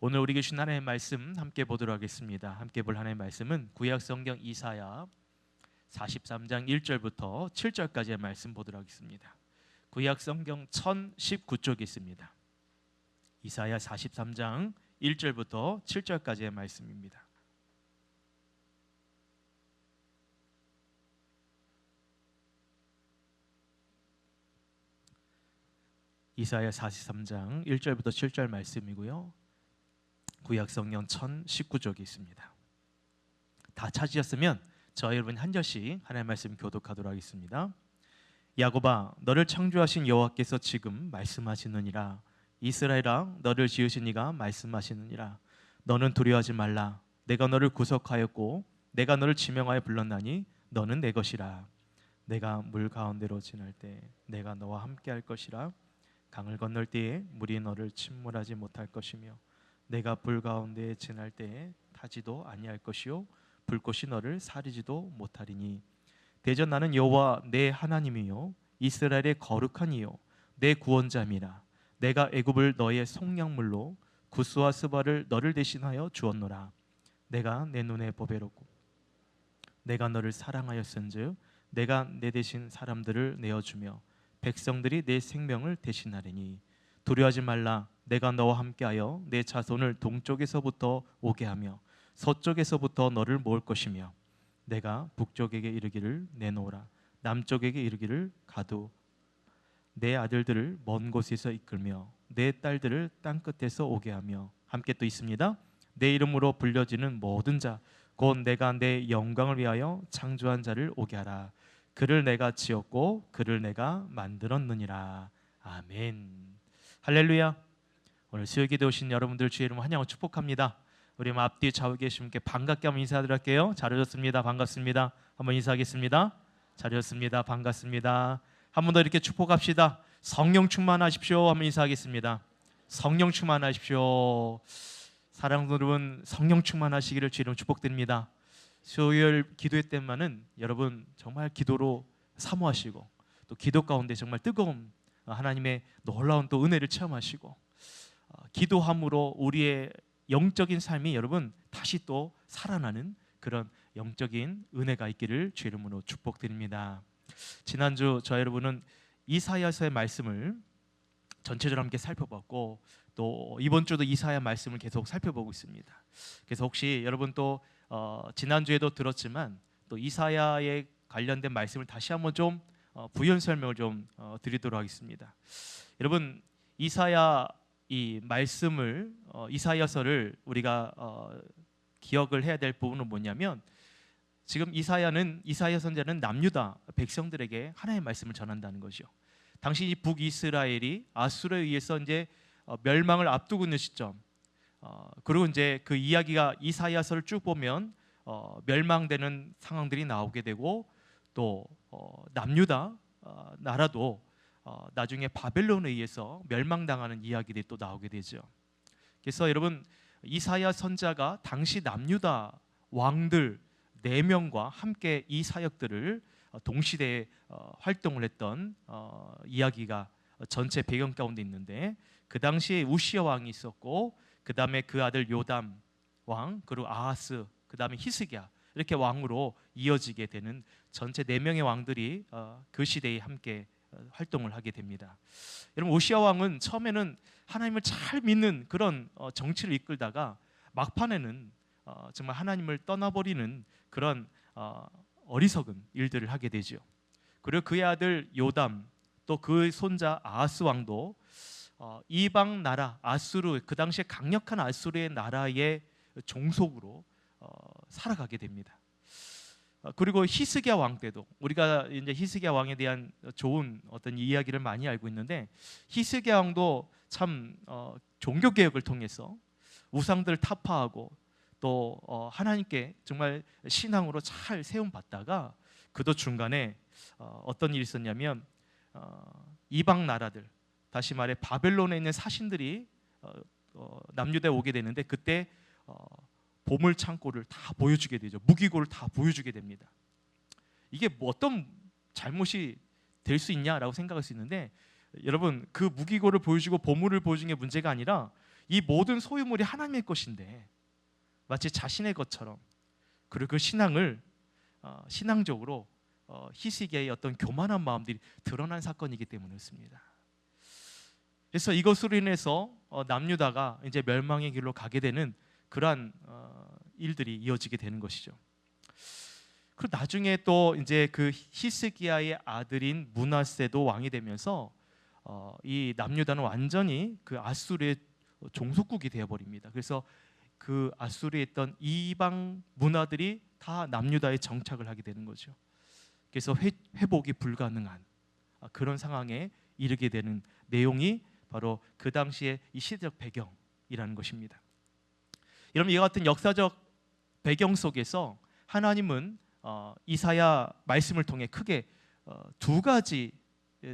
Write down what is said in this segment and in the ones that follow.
오늘 우리에게 주신 하나님의 말씀 함께 보도록 하겠습니다. 함께 볼 하나님의 말씀은 구약 성경 이사야 43장 1절부터 7절까지의 말씀 보도록 하겠습니다. 구약 성경 1019쪽에 있습니다. 이사야 43장 1절부터 7절까지의 말씀입니다. 이사야 43장 1절부터 7절 말씀이고요. 구약 성경 1019쪽에 있습니다. 다 찾으셨으면 저희 여러분 한 절씩 하나님의 말씀 교독하도록 하겠습니다. 야곱아, 너를 창조하신 여호와께서 지금 말씀하시느니라. 이스라엘아, 너를 지으신 이가 말씀하시느니라. 너는 두려워하지 말라. 내가 너를 구속하였고 내가 너를 지명하여 불렀나니 너는 내 것이라. 내가 물 가운데로 지날 때 내가 너와 함께 할 것이라. 강을 건널 때에 물이 너를 침몰하지 못할 것이며 내가 불 가운데 지날 때에 타지도 아니할 것이요 불꽃이 너를 사리지도 못하리니 대전 나는 여호와 내 하나님이요 이스라엘의 거룩한 이요 내 구원자미라. 내가 애굽을 너의 속량물로 구스와 스바를 너를 대신하여 주었노라. 내가 내 눈에 보배롭고 내가 너를 사랑하였은즉 내가 내 대신 사람들을 내어주며 백성들이 내 생명을 대신하리니 두려워하지 말라. 내가 너와 함께하여 내 자손을 동쪽에서부터 오게 하며 서쪽에서부터 너를 모을 것이며 내가 북쪽에게 이르기를 내놓으라. 남쪽에게 이르기를 가두. 내 아들들을 먼 곳에서 이끌며 내 딸들을 땅끝에서 오게 하며 함께 또 있습니다. 내 이름으로 불려지는 모든 자 곧 내가 내 영광을 위하여 창조한 자를 오게 하라. 그를 내가 지었고 그를 내가 만들었느니라. 아멘. 할렐루야. 오늘 수요기도에 오신 여러분들 주의 이름으로 환영하고 축복합니다. 우리 앞뒤 좌우에 계신 분께 반갑게 한번 인사드릴게요. 잘 오셨습니다. 반갑습니다. 한번 인사하겠습니다. 잘 오셨습니다. 반갑습니다. 한 번 더 이렇게 축복합시다. 성령 충만하십시오. 한번 인사하겠습니다. 성령 충만하십시오. 사랑하는 여러분, 성령 충만하시기를 주의 이름으로 축복드립니다. 수요일 기도회 때만은 여러분 정말 기도로 사모하시고 또 기도 가운데 정말 뜨거운 하나님의 놀라운 또 은혜를 체험하시고 기도함으로 우리의 영적인 삶이 여러분 다시 또 살아나는 그런 영적인 은혜가 있기를 주의 이름으로 축복드립니다. 지난주 저희 여러분은 이사야서의 말씀을 전체적으로 함께 살펴봤고 또 이번 주도 이사야 말씀을 계속 살펴보고 있습니다. 그래서 혹시 여러분 또 지난주에도 들었지만 또 이사야에 관련된 말씀을 다시 한번 좀 부연 설명을 좀 드리도록 하겠습니다. 여러분 이사야 이 말씀을 이사야서를 우리가 기억을 해야 될 부분은 뭐냐면 지금 이사야 선지자는 남유다 백성들에게 하나님의 말씀을 전한다는 거죠. 당시 이 북이스라엘이 아수르에 의해서 이제 멸망을 앞두고 있는 시점. 그리고 이제 그 이야기가 이사야서를 쭉 보면 멸망되는 상황들이 나오게 되고 또 남유다 나라도 나중에 바벨론에 의해서 멸망당하는 이야기들이 또 나오게 되죠. 그래서 여러분 이사야 선지자가 당시 남유다 왕들 4명과 함께 이 사역들을 동시대에 활동을 했던 이야기가 전체 배경 가운데 있는데 그 당시에 우시야 왕이 있었고 그 다음에 그 아들 요담 왕 그리고 아하스 그 다음에 히스기야 이렇게 왕으로 이어지게 되는 전체 4명의 왕들이 그 시대에 함께 활동을 하게 됩니다. 여러분 우시야 왕은 처음에는 하나님을 잘 믿는 그런 정치를 이끌다가 막판에는 정말 하나님을 떠나버리는 그런 어리석은 일들을 하게 되죠. 그리고 그의 아들 요담 또 그 손자 아하스 왕도 이방 나라 아수르 그 당시에 강력한 아수르의 나라의 종속으로 살아가게 됩니다. 그리고 히스기야 왕 때도 우리가 이제 히스기야 왕에 대한 좋은 어떤 이야기를 많이 알고 있는데 히스기야 왕도 참 종교 개혁을 통해서 우상들을 타파하고 또 하나님께 정말 신앙으로 잘 세움 받다가 그도 중간에 어떤 일이 있었냐면 이방 나라들 다시 말해 바벨론에 있는 사신들이 남유다에 오게 되는데 그때 보물 창고를 다 보여주게 되죠. 무기고를 다 보여주게 됩니다. 이게 뭐 어떤 잘못이 될 수 있냐라고 생각할 수 있는데 여러분 그 무기고를 보여주고 보물을 보여준 게 문제가 아니라 이 모든 소유물이 하나님의 것인데 마치 자신의 것처럼, 그리고 그 신앙을 신앙적으로 히스기야의 어떤 교만한 마음들이 드러난 사건이기 때문이었습니다. 그래서 이것으로 인해서 남유다가 이제 멸망의 길로 가게 되는 그러한 일들이 이어지게 되는 것이죠. 그리고 나중에 또 이제 그 히스기야의 아들인 므낫세도 왕이 되면서 이 남유다는 완전히 그 아수르의 종속국이 되어버립니다. 그래서 그 아수르에 있던 이방 문화들이 다 남유다에 정착을 하게 되는 거죠. 그래서 회복이 불가능한 그런 상황에 이르게 되는 내용이 바로 그 당시의 이 시대적 배경이라는 것입니다. 여러분, 이와 같은 역사적 배경 속에서 하나님은 이사야 말씀을 통해 크게 두 가지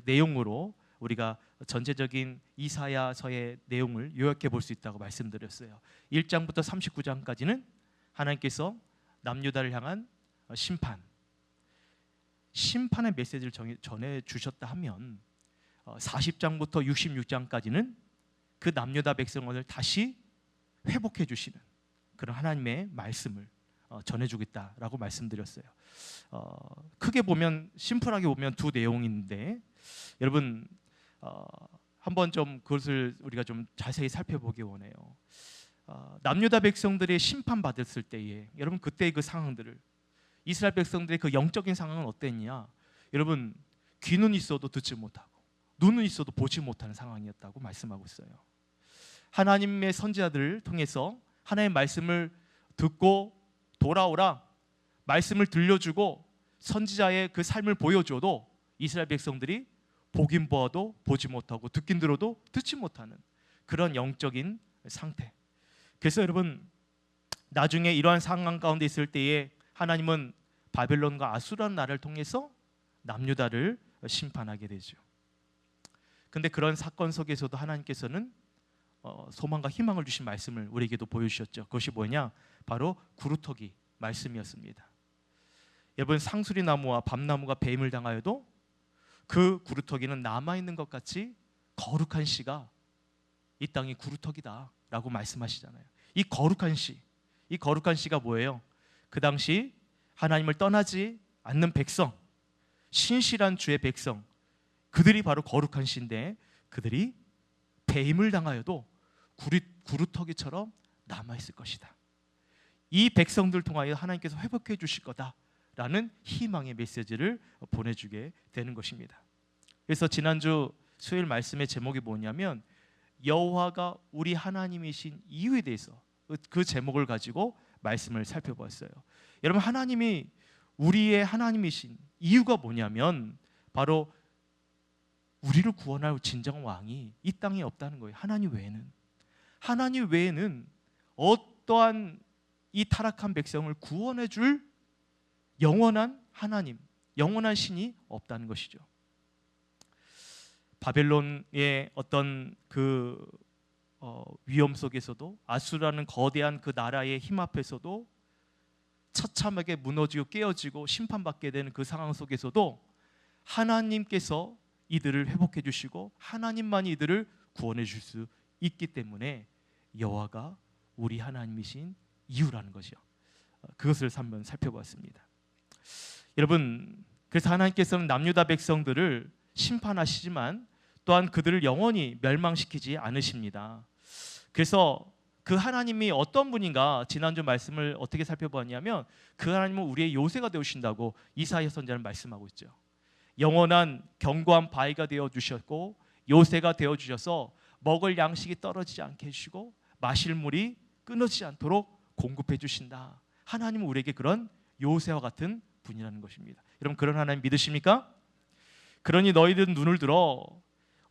내용으로 우리가 전체적인 이사야서의 내용을 요약해 볼 수 있다고 말씀드렸어요. 1장부터 39장까지는 하나님께서 남유다를 향한 심판의 메시지를 전해 주셨다 하면 40장부터 66장까지는 그 남유다 백성을 다시 회복해 주시는 그런 하나님의 말씀을 전해주겠다라고 말씀드렸어요. 크게 보면, 심플하게 보면 두 내용인데, 여러분 한번 좀 그것을 우리가 좀 자세히 살펴보기 원해요. 남유다 백성들이 심판받았을 때에, 여러분 그때의 그 상황들을, 이스라엘 백성들의 그 영적인 상황은 어땠냐? 여러분, 귀는 있어도 듣지 못하고 눈은 있어도 보지 못하는 상황이었다고 말씀하고 있어요. 하나님의 선지자들을 통해서 하나님의 말씀을 듣고 돌아오라, 말씀을 들려주고 선지자의 그 삶을 보여줘도 이스라엘 백성들이 보긴 보아도 보지 못하고 듣긴 들어도 듣지 못하는 그런 영적인 상태. 그래서 여러분, 나중에 이러한 상황 가운데 있을 때에 하나님은 바벨론과 아수라는 나라를 통해서 남유다를 심판하게 되죠. 근데 그런 사건 속에서도 하나님께서는 소망과 희망을 주신 말씀을 우리에게도 보여주셨죠. 그것이 뭐냐? 바로 구루터기 말씀이었습니다. 여러분, 상수리 나무와 밤나무가 배임을 당하여도 그 구루터기는 남아있는 것 같이 거룩한 씨가 이 땅이 구루터기다 라고 말씀하시잖아요. 이 거룩한 씨가 뭐예요? 그 당시 하나님을 떠나지 않는 백성, 신실한 주의 백성, 그들이 바로 거룩한 씨인데, 그들이 배임을 당하여도 구루터기처럼 남아있을 것이다. 이 백성들 통하여 하나님께서 회복해 주실 거다라는 희망의 메시지를 보내주게 되는 것입니다. 그래서 지난주 수요일 말씀의 제목이 뭐냐면, 여호와가 우리 하나님이신 이유에 대해서 그 제목을 가지고 말씀을 살펴보았어요. 여러분, 하나님이 우리의 하나님이신 이유가 뭐냐면 바로 우리를 구원할 진정한 왕이 이 땅에 없다는 거예요. 하나님 외에는 어떠한 이 타락한 백성을 구원해 줄 영원한 하나님, 영원한 신이 없다는 것이죠. 바벨론의 어떤 그 위험 속에서도, 아수라는 거대한 그 나라의 힘 앞에서도 처참하게 무너지고 깨어지고 심판받게 되는 그 상황 속에서도 하나님께서 이들을 회복해 주시고 하나님만이 이들을 구원해 줄 수 있기 때문에 여호와가 우리 하나님이신 이유라는 거죠. 그것을 한번 살펴봤습니다. 여러분, 그래서 하나님께서는 남유다 백성들을 심판하시지만 또한 그들을 영원히 멸망시키지 않으십니다. 그래서 그 하나님이 어떤 분인가, 지난주 말씀을 어떻게 살펴보았냐면 그 하나님은 우리의 요새가 되어주신다고 이사야 선지자는 말씀하고 있죠. 영원한 견고한 바위가 되어주셨고 요새가 되어주셔서 먹을 양식이 떨어지지 않게 해주시고 마실 물이 끊어지지 않도록 공급해 주신다. 하나님은 우리에게 그런 요새와 같은 분이라는 것입니다. 여러분, 그런 하나님 믿으십니까? 그러니 너희들은 눈을 들어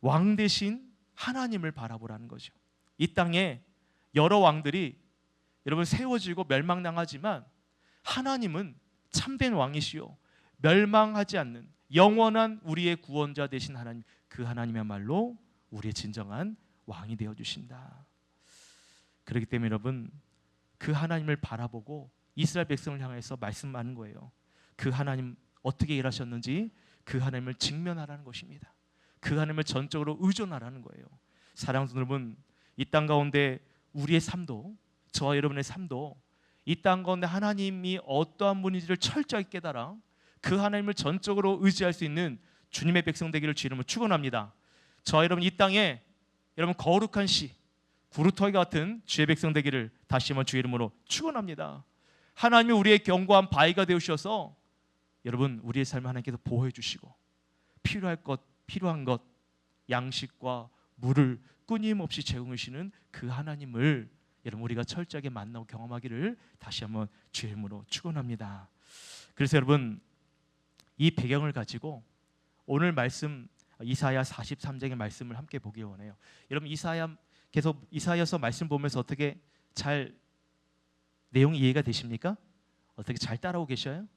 왕 대신 하나님을 바라보라는 거죠. 이 땅에 여러 왕들이 여러분 세워지고 멸망당하지만 하나님은 참된 왕이시요 멸망하지 않는 영원한 우리의 구원자 되신 하나님, 그 하나님이야말로 우리의 진정한 왕이 되어주신다. 그렇기 때문에 여러분, 그 하나님을 바라보고 이스라엘 백성을 향해서 말씀하는 거예요. 그 하나님 어떻게 일하셨는지 그 하나님을 직면하라는 것입니다. 그 하나님을 전적으로 의존하라는 거예요. 사랑하는 여러분, 이 땅 가운데 우리의 삶도, 저와 여러분의 삶도 이 땅 가운데 하나님이 어떠한 분인지를 철저히 깨달아 그 하나님을 전적으로 의지할 수 있는 주님의 백성 되기를 주 이름으로 축원합니다. 저와 여러분 이 땅에 여러분 거룩한 씨, 구루터기 같은 주의 백성 되기를 다시 한번 주 이름으로 축원합니다. 하나님이 우리의 견고한 바위가 되어주셔서 여러분 우리의 삶을 하나님께서 보호해 주시고 필요한 것 양식과 물을 끊임없이 제공해 주시는 그 하나님을 여러분 우리가 철저하게 만나고 경험하기를 다시 한번 주의 이름으로 축원합니다. 그래서 여러분 이 배경을 가지고 오늘 말씀 이사야 43장의 말씀을 함께 보기 원해요. 여러분 이사야서 말씀 보면서 어떻게 잘 내용이 이해가 되십니까? 어떻게 잘 따라오고 계셔요?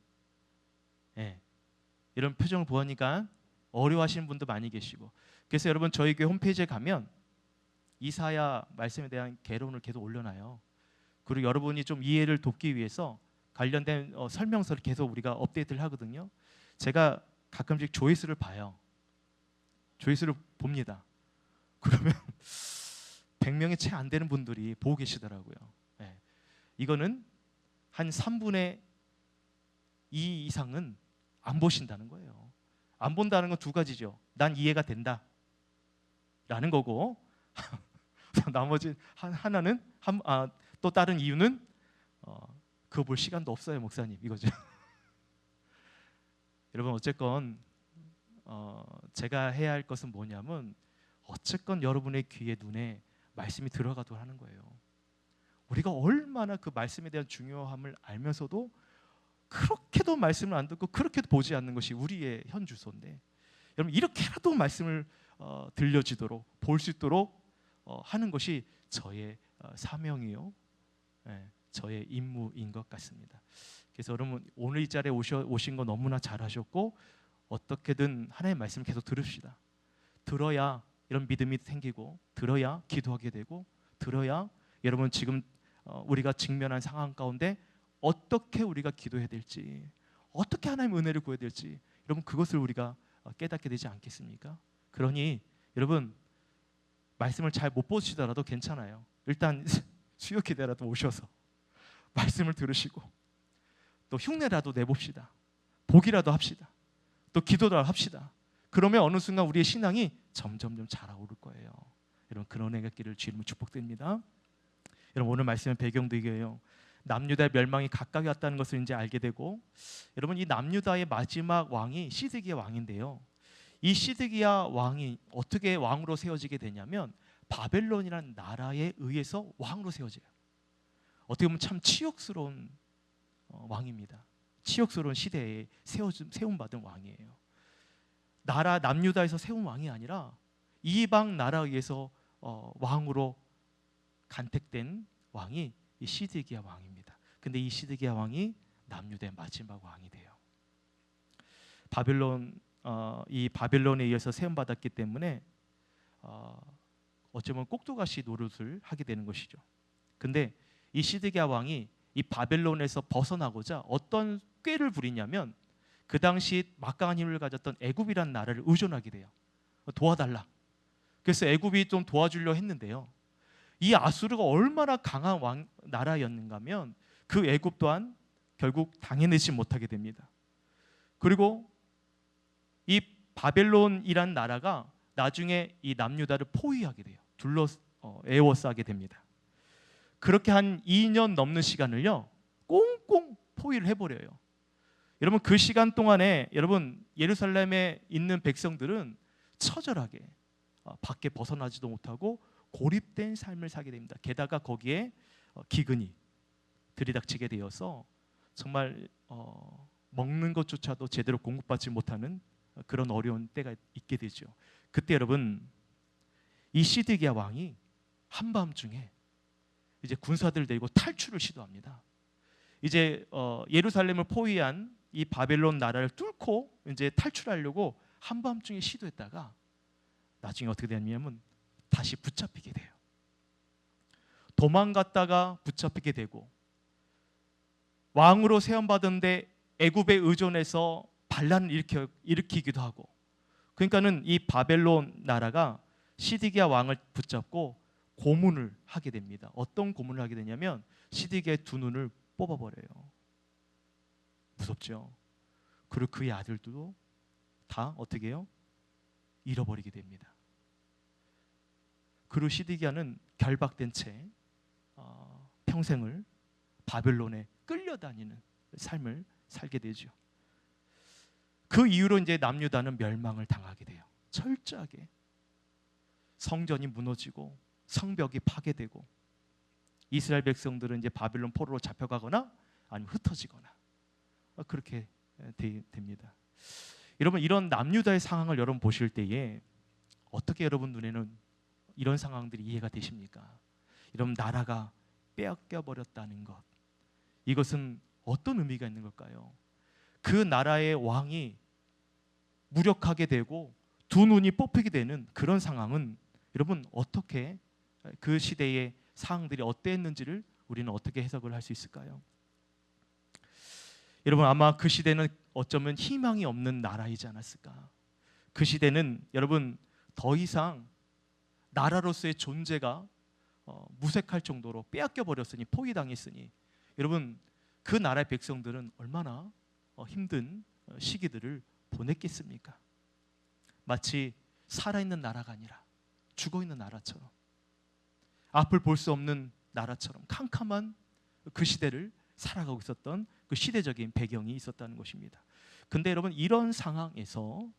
네. 이런 표정을 보니까 어려워하시는 분도 많이 계시고, 그래서 여러분 저희 교회 홈페이지에 가면 이사야 말씀에 대한 개론을 계속 올려놔요. 그리고 여러분이 좀 이해를 돕기 위해서 관련된 설명서를 계속 우리가 업데이트를 하거든요. 제가 가끔씩 조회수를 봐요. 조회수를 봅니다. 그러면 100명이 채 안 되는 분들이 보고 계시더라고요. 네. 이거는 한 3분의 2 이상은 안 보신다는 거예요. 안 본다는 건 두 가지죠. 난 이해가 된다 라는 거고 나머지 하나는 또 다른 이유는 그거 볼 시간도 없어요 목사님 이거죠. 여러분 어쨌건 제가 해야 할 것은 뭐냐면 어쨌건 여러분의 귀에 눈에 말씀이 들어가도록 하는 거예요. 우리가 얼마나 그 말씀에 대한 중요함을 알면서도 그렇게도 말씀을 안 듣고 그렇게도 보지 않는 것이 우리의 현 주소인데, 여러분 이렇게라도 말씀을 들려지도록 볼 수 있도록 하는 것이 저의 사명이요, 네, 저의 임무인 것 같습니다. 그래서 여러분 오늘 이 자리에 오신 거 너무나 잘하셨고 어떻게든 하나님의 말씀을 계속 들읍시다. 들어야 이런 믿음이 생기고, 들어야 기도하게 되고, 들어야 여러분 지금 우리가 직면한 상황 가운데 어떻게 우리가 기도해야 될지, 어떻게 하나님의 은혜를 구해야 될지, 여러분 그것을 우리가 깨닫게 되지 않겠습니까? 그러니 여러분 말씀을 잘 못 보시더라도 괜찮아요. 일단 수요 기대라도 오셔서 말씀을 들으시고 또 흉내라도 내봅시다. 보기라도 합시다. 또 기도라도 합시다. 그러면 어느 순간 우리의 신앙이 점점점 자라오를 거예요. 여러분 그런 은혜가 있기를 주 이름으로 축복드립니다. 여러분 오늘 말씀의 배경도 이게요, 남유다의 멸망이 가까이 왔다는 것을 이제 알게 되고, 여러분 이 남유다의 마지막 왕이 시드기야 왕인데요, 이 시드기야 왕이 어떻게 왕으로 세워지게 되냐면 바벨론이라는 나라에 의해서 왕으로 세워져요. 어떻게 보면 참 치욕스러운 왕입니다. 치욕스러운 시대에 세움받은 왕이에요. 나라 남유다에서 세운 왕이 아니라 이방 나라에 의해서 왕으로 간택된 왕이 이 시드기야 왕입니다. 근데 이 시드기야 왕이 남유다의 마지막 왕이 돼요. 이 바벨론에 의해서 세움 받았기 때문에 어쩌면 꼭두가시 노릇을 하게 되는 것이죠. 근데 이 시드기야 왕이 이 바벨론에서 벗어나고자 어떤 꾀를 부리냐면 그 당시 막강한 힘을 가졌던 애굽이라는 나라를 의존하게 돼요. 도와달라. 그래서 애굽이 좀 도와주려 했는데요, 이 아수르가 얼마나 강한 나라였는가면 그 애굽 또한 결국 당해내지 못하게 됩니다. 그리고 이 바벨론이란 나라가 나중에 이 남유다를 포위하게 돼요. 에워싸게 됩니다. 그렇게 한 2년 넘는 시간을요 꽁꽁 포위를 해버려요. 여러분 그 시간 동안에 여러분 예루살렘에 있는 백성들은 처절하게 밖에 벗어나지도 못하고 고립된 삶을 살게 됩니다. 게다가 거기에 기근이 들이닥치게 되어서 정말 먹는 것조차도 제대로 공급받지 못하는 그런 어려운 때가 있게 되죠. 그때 여러분 이 시드기야 왕이 한밤중에 이제 군사들을 데리고 탈출을 시도합니다. 이제 예루살렘을 포위한 이 바벨론 나라를 뚫고 이제 탈출하려고 한밤중에 시도했다가 나중에 어떻게 되냐면 다시 붙잡히게 돼요. 도망갔다가 붙잡히게 되고, 왕으로 세움받은데 애굽에 의존해서 반란을 일으키기도 하고, 그러니까는 이 바벨론 나라가 시드기야 왕을 붙잡고 고문을 하게 됩니다. 어떤 고문을 하게 되냐면 시드기야의 두 눈을 뽑아버려요. 무섭죠. 그리고 그의 아들도 다 어떻게 해요? 잃어버리게 됩니다. 그리고 시드기야는 결박된 채 평생을 바벨론에 끌려다니는 삶을 살게 되죠. 그 이후로 이제 남유다는 멸망을 당하게 돼요. 철저하게 성전이 무너지고 성벽이 파괴되고 이스라엘 백성들은 이제 바벨론 포로로 잡혀가거나 아니면 흩어지거나 그렇게 됩니다. 여러분, 이런 남유다의 상황을 여러분 보실 때에 어떻게 여러분 눈에는 이런 상황들이 이해가 되십니까? 여러분, 나라가 빼앗겨 버렸다는 것, 이것은 어떤 의미가 있는 걸까요? 그 나라의 왕이 무력하게 되고 두 눈이 뽑히게 되는 그런 상황은 여러분 어떻게, 그 시대의 상황들이 어땠는지를 우리는 어떻게 해석을 할 수 있을까요? 여러분, 아마 그 시대는 어쩌면 희망이 없는 나라이지 않았을까. 그 시대는 여러분 더 이상 나라로서의 존재가 무색할 정도로 빼앗겨 버렸으니, 포위당했으니 여러분 그 나라의 백성들은 얼마나 힘든 시기들을 보냈겠습니까? 마치 살아있는 나라가 아니라 죽어있는 나라처럼, 앞을 볼 수 없는 나라처럼 캄캄한 그 시대를 살아가고 있었던 그 시대적인 배경이 있었다는 것입니다. 근데 여러분, 이런 상황에서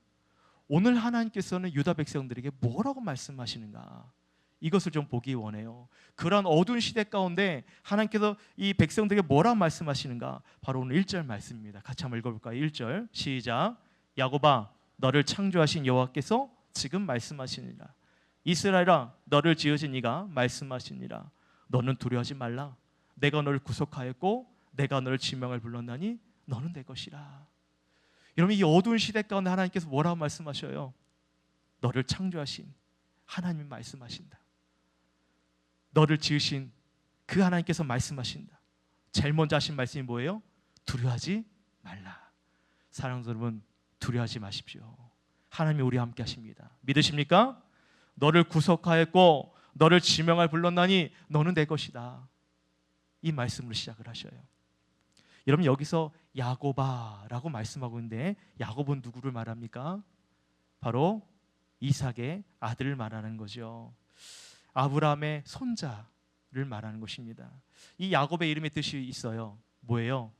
오늘 하나님께서는 유다 백성들에게 뭐라고 말씀하시는가, 이것을 좀 보기 원해요. 그런 어두운 시대 가운데 하나님께서 이 백성들에게 뭐라고 말씀하시는가, 바로 오늘 1절 말씀입니다. 같이 한번 읽어볼까요? 1절 시작. 야곱아, 너를 창조하신 여호와께서 지금 말씀하시니라. 이스라엘아, 너를 지으신 이가 말씀하시니라. 너는 두려워하지 말라. 내가 너를 구속하였고 내가 너를 지명을 불렀나니 너는 내 것이라. 여러분, 이 어두운 시대 가운데 하나님께서 뭐라고 말씀하셔요? 너를 창조하신 하나님이 말씀하신다. 너를 지으신 그 하나님께서 말씀하신다. 제일 먼저 하신 말씀이 뭐예요? 두려워하지 말라. 사랑하는 여러분, 두려워하지 마십시오. 하나님이 우리와 함께 하십니다. 믿으십니까? 너를 구속하였고 너를 지명할 불렀나니 너는 내 것이다. 이 말씀으로 시작을 하셔요. 여러분, 여기서 야곱아라고 말씀하고 있는데 야곱은 누구를 말합니까? 바로 이삭의 아들을 말하는 거죠. 아브라함의 손자를 말하는 것입니다. 이 야곱의 이름의 뜻이 있어요. 뭐예요?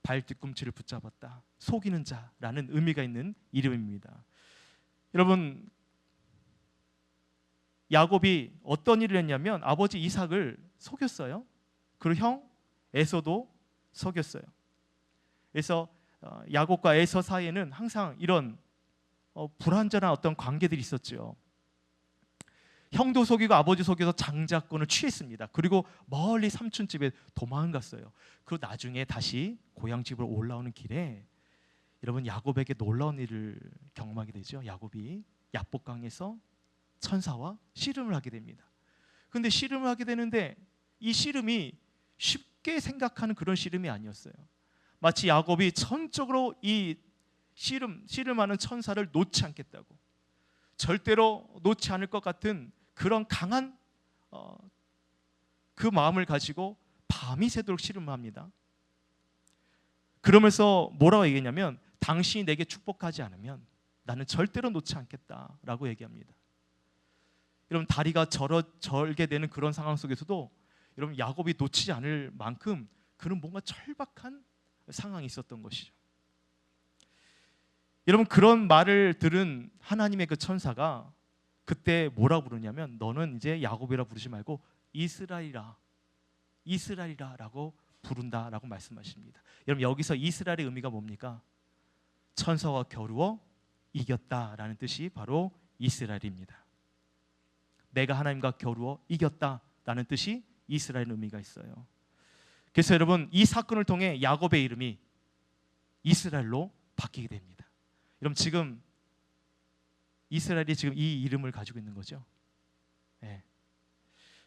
발 뒤꿈치를 붙잡았다, 속이는 자라는 의미가 있는 이름입니다. 여러분, 야곱이 어떤 일을 했냐면 아버지 이삭을 속였어요. 그리고 형 에서도 속였어요. 그래서 야곱과 에서 사이에는 항상 이런 불완전한 어떤 관계들이 있었죠. 형도 속이고 아버지 속여서 장자권을 취했습니다. 그리고 멀리 삼촌 집에 도망갔어요. 그리고 나중에 다시 고향 집으로 올라오는 길에 여러분 야곱에게 놀라운 일을 경험하게 되죠. 야곱이 야복강에서 천사와 씨름을 하게 됩니다. 그런데 씨름을 하게 되는데 이 씨름이 쉽게 생각하는 그런 씨름이 아니었어요. 마치 야곱이 전적으로 이 씨름하는 천사를 놓지 않겠다고, 절대로 놓지 않을 것 같은 그런 강한 그 마음을 가지고 밤이 새도록 씨름을 합니다. 그러면서 뭐라고 얘기했냐면 당신이 내게 축복하지 않으면 나는 절대로 놓지 않겠다라고 얘기합니다. 여러분, 다리가 절게 되는 그런 상황 속에서도 여러분 야곱이 놓치지 않을 만큼 그는 뭔가 절박한 상황이 있었던 것이죠. 여러분, 그런 말을 들은 하나님의 그 천사가 그때 뭐라고 부르냐면 너는 이제 야곱이라 부르지 말고 이스라엘이라 라고 부른다라고 말씀하십니다. 여러분, 여기서 이스라엘의 의미가 뭡니까? 천사와 겨루어 이겼다라는 뜻이 바로 이스라엘입니다. 내가 하나님과 겨루어 이겼다라는 뜻이 이스라엘의 의미가 있어요. 그래서 여러분, 이 사건을 통해 야곱의 이름이 이스라엘로 바뀌게 됩니다. 여러분, 지금 이스라엘이 지금 이 이름을 가지고 있는 거죠. 네.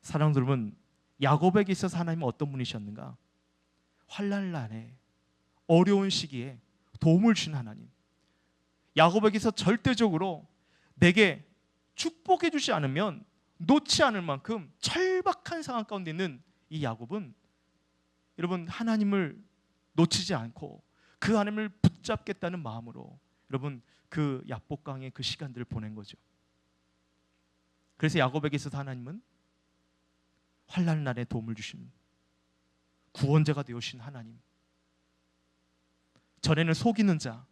사랑하는 여러분, 야곱에게 있어서 하나님은 어떤 분이셨는가? 환난난에 어려운 시기에 도움을 주신 하나님. 야곱에게서 절대적으로 내게 축복해 주지 않으면 놓지 않을 만큼 절박한 상황 가운데 있는 이 야곱은 여러분 하나님을 놓치지 않고 그 하나님을 붙잡겠다는 마음으로 여러분 그 야복강의 그 시간들을 보낸 거죠. 그래서 야곱에게 있어서 하나님은 환난 날에 도움을 주신 구원자가 되어주신 하나님, 전에는 속이는 자,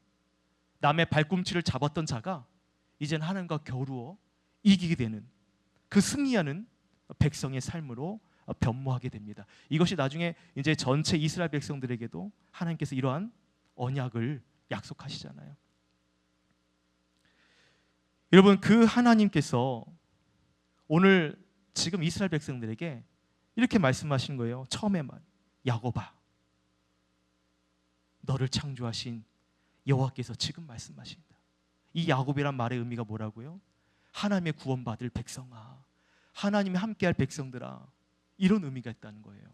남의 발꿈치를 잡았던 자가 이제는 하나님과 겨루어 이기게 되는 그 승리하는 백성의 삶으로 변모하게 됩니다. 이것이 나중에 이제 전체 이스라엘 백성들에게도 하나님께서 이러한 언약을 약속하시잖아요. 여러분 그 하나님께서 오늘 지금 이스라엘 백성들에게 이렇게 말씀하신 거예요. 처음에 말 야곱아, 너를 창조하신 여호와께서 지금 말씀하신다. 이 야곱이란 말의 의미가 뭐라고요? 하나님의 구원받을 백성아, 하나님이 함께할 백성들아, 이런 의미가 있다는 거예요.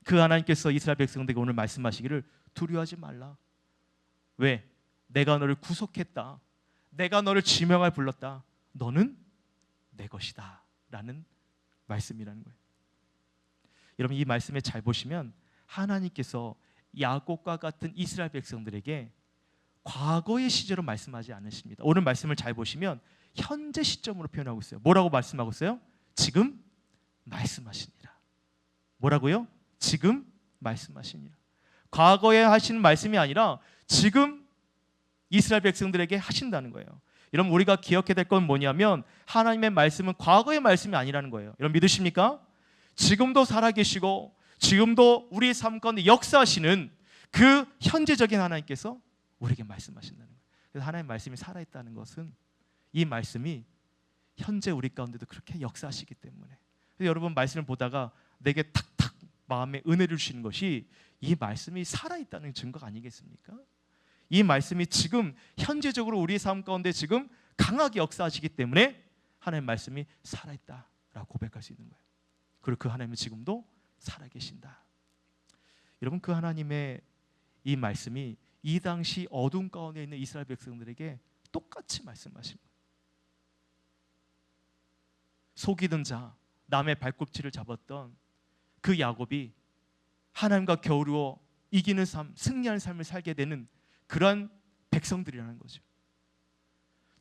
그 하나님께서 이스라엘 백성들에게 오늘 말씀하시기를 두려워하지 말라. 왜? 내가 너를 구속했다. 내가 너를 지명하여 불렀다. 너는 내 것이다 라는 말씀이라는 거예요. 여러분 이 말씀에 잘 보시면 하나님께서 야곱과 같은 이스라엘 백성들에게 과거의 시제로 말씀하지 않으십니다. 오늘 말씀을 잘 보시면 현재 시점으로 표현하고 있어요. 뭐라고 말씀하고 있어요? 지금 말씀하시니라. 뭐라고요? 지금 말씀하시니라. 과거에 하시는 말씀이 아니라 지금 이스라엘 백성들에게 하신다는 거예요. 여러분 우리가 기억해야 될 건 뭐냐면 하나님의 말씀은 과거의 말씀이 아니라는 거예요. 여러분 믿으십니까? 지금도 살아계시고 지금도 우리의 삶 가운데 역사하시는 그 현재적인 하나님께서 우리에게 말씀하신다는 거예요. 그래서 하나님의 말씀이 살아있다는 것은 이 말씀이 현재 우리 가운데도 그렇게 역사하시기 때문에, 그래서 여러분 말씀을 보다가 내게 탁탁 마음에 은혜를 주시는 것이 이 말씀이 살아있다는 증거가 아니겠습니까? 이 말씀이 지금 현재적으로 우리의 삶 가운데 지금 강하게 역사하시기 때문에 하나님의 말씀이 살아있다라고 고백할 수 있는 거예요. 그리고 그 하나님은 지금도 살아계신다. 여러분 그 하나님의 이 말씀이 이 당시 어둠 가운데 있는 이스라엘 백성들에게 똑같이 말씀하신 거예요. 속이던 자, 남의 발꿈치를 잡았던 그 야곱이 하나님과 겨루어 이기는 삶, 승리하는 삶을 살게 되는 그러한 백성들이라는 거죠.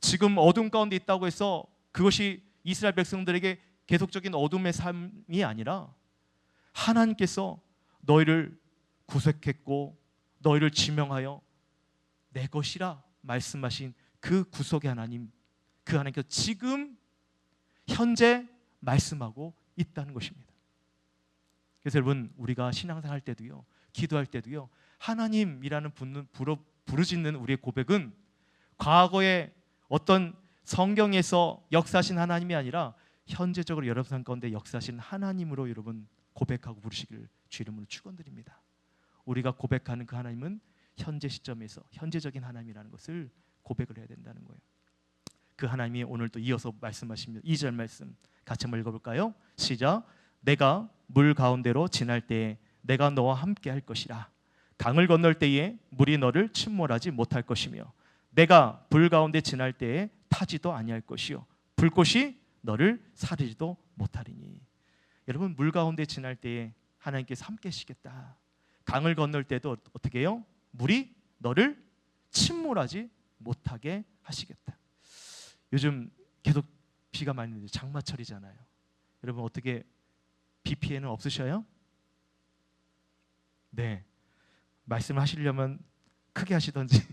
지금 어둠 가운데 있다고 해서 그것이 이스라엘 백성들에게 계속적인 어둠의 삶이 아니라 하나님께서 너희를 구속했고 너희를 지명하여 내 것이라 말씀하신 그 구속의 하나님, 그 하나님께서 지금 현재 말씀하고 있다는 것입니다. 그래서 여러분 우리가 신앙생활 할 때도요, 기도할 때도요, 하나님이라는 부르짖는 우리의 고백은 과거에 어떤 성경에서 역사하신 하나님이 아니라 현재적으로 여러분 삶 가운데 역사하신 하나님으로 여러분 고백하고 부르시기를 주 이름으로 축원드립니다. 우리가 고백하는 그 하나님은 현재 시점에서 현재적인 하나님이라는 것을 고백을 해야 된다는 거예요. 그 하나님이 오늘 또 이어서 말씀하십니다. 2절 말씀 같이 한번 읽어볼까요? 시작. 내가 물 가운데로 지날 때에 내가 너와 함께 할 것이라. 강을 건널 때에 물이 너를 침몰하지 못할 것이며 내가 불 가운데 지날 때에 타지도 아니할 것이요 불꽃이 너를 사르지도 못하리니. 여러분 물 가운데 지날 때에 하나님께서 함께 하시겠다. 강을 건널 때도 어떻게 해요? 물이 너를 침몰하지 못하게 하시겠다. 요즘 계속 비가 많이 내리죠. 장마철이잖아요. 여러분 어떻게 비 피해는 없으셔요? 네. 말씀을 하시려면 크게 하시던지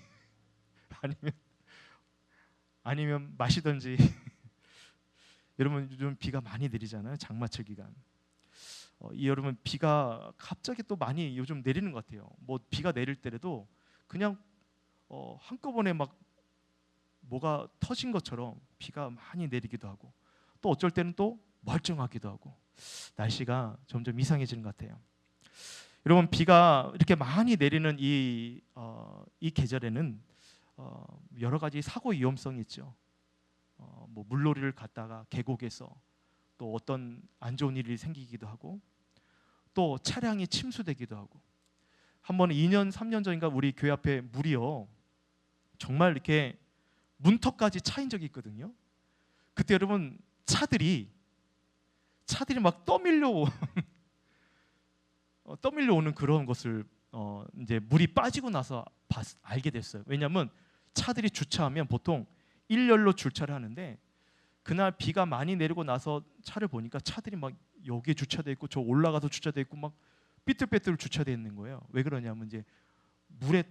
아니면 마시던지. 여러분 요즘 비가 많이 내리잖아요. 장마철 기간. 이 여러분 비가 갑자기 또 많이 요즘 내리는 것 같아요. 뭐 비가 내릴 때라도 그냥 한꺼번에 막 뭐가 터진 것처럼 비가 많이 내리기도 하고 또 어쩔 때는 또 멀쩡하기도 하고 날씨가 점점 이상해지는 것 같아요. 여러분 비가 이렇게 많이 내리는 이 계절에는 여러 가지 사고 위험성이 있죠. 뭐 물놀이를 갔다가 계곡에서 또 어떤 안 좋은 일이 생기기도 하고 또 차량이 침수되기도 하고 한 번은 2년 3년 전인가 우리 교회 앞에 물이요 정말 이렇게 문턱까지 차인 적이 있거든요. 그때 여러분 차들이 막 떠밀려오는 그런 것을 이제 물이 빠지고 나서 알게 됐어요. 왜냐하면 차들이 주차하면 보통 일렬로 주차를 하는데 그날 비가 많이 내리고 나서 차를 보니까 차들이 막 여기에 주차돼 있고 저 올라가서 주차돼 있고 막 삐뚤빼뚤 주차돼 있는 거예요. 왜 그러냐면 이제 물에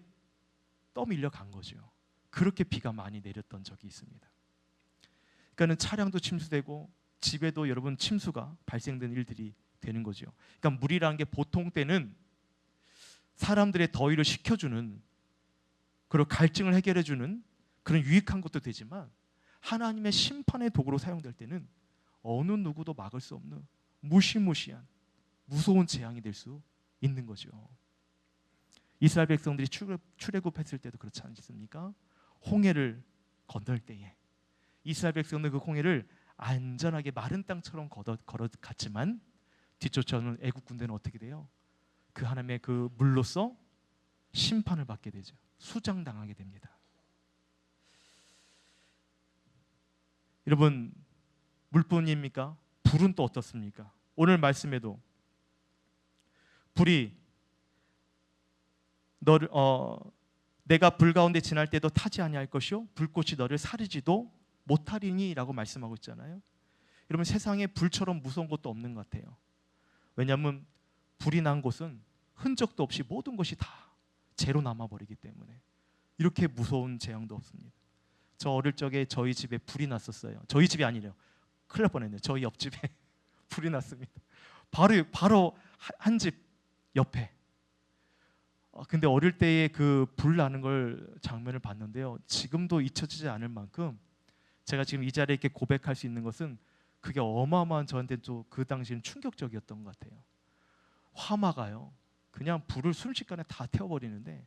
떠밀려 간 거죠. 그렇게 비가 많이 내렸던 적이 있습니다. 그러니까는 차량도 침수되고 집에도 여러분 침수가 발생된 일들이 되는 거죠. 그러니까 물이라는 게 보통 때는 사람들의 더위를 식혀주는, 그리고 갈증을 해결해주는 그런 유익한 것도 되지만 하나님의 심판의 도구로 사용될 때는 어느 누구도 막을 수 없는 무시무시한 무서운 재앙이 될 수 있는 거죠. 이스라엘 백성들이 출애굽했을 때도 그렇지 않습니까? 홍해를 건널 때에 이스라엘 백성들 그 홍해를 안전하게 마른 땅처럼 걸어갔지만 뒤쫓아오는 애국 군대는 어떻게 돼요? 그 하나님의 그 물로써 심판을 받게 되죠. 수장당하게 됩니다. 여러분, 물뿐입니까? 불은 또 어떻습니까? 오늘 말씀에도 불이 너를 내가 불 가운데 지날 때도 타지 아니할 것이요 불꽃이 너를 사르지도 못하리니라고 말씀하고 있잖아요. 여러분, 세상에 불처럼 무서운 것도 없는 것 같아요. 왜냐하면 불이 난 곳은 흔적도 없이 모든 것이 다 재로 남아버리기 때문에 이렇게 무서운 재앙도 없습니다. 저 어릴 적에 저희 집에 불이 났었어요. 저희 집이 아니래요. 큰일 날 뻔했네요. 저희 옆집에 불이 났습니다. 바로 한 집 옆에. 근데 어릴 때에 그 불 나는 걸 장면을 봤는데요. 지금도 잊혀지지 않을 만큼 제가 지금 이 자리에 이렇게 고백할 수 있는 것은 그게 어마어마한 저한테 또 그 당시엔 충격적이었던 것 같아요. 화마가요. 그냥 불을 순식간에 다 태워버리는데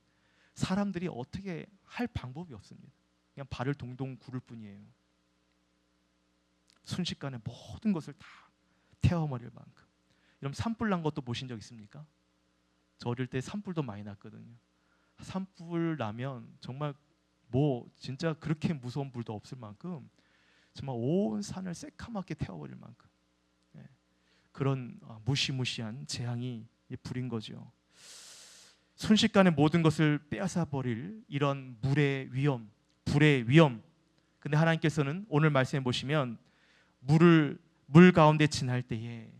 사람들이 어떻게 할 방법이 없습니다. 그냥 발을 동동 구를 뿐이에요. 순식간에 모든 것을 다 태워버릴 만큼. 여러분, 산불 난 것도 보신 적 있습니까? 저 어릴 때 산불도 많이 났거든요. 산불 나면 정말 뭐 진짜 그렇게 무서운 불도 없을 만큼 정말 온 산을 새카맣게 태워버릴 만큼 그런 무시무시한 재앙이 불인 거죠. 순식간에 모든 것을 빼앗아 버릴 이런 물의 위험, 불의 위험. 근데 하나님께서는 오늘 말씀해 보시면 물 가운데 지날 때에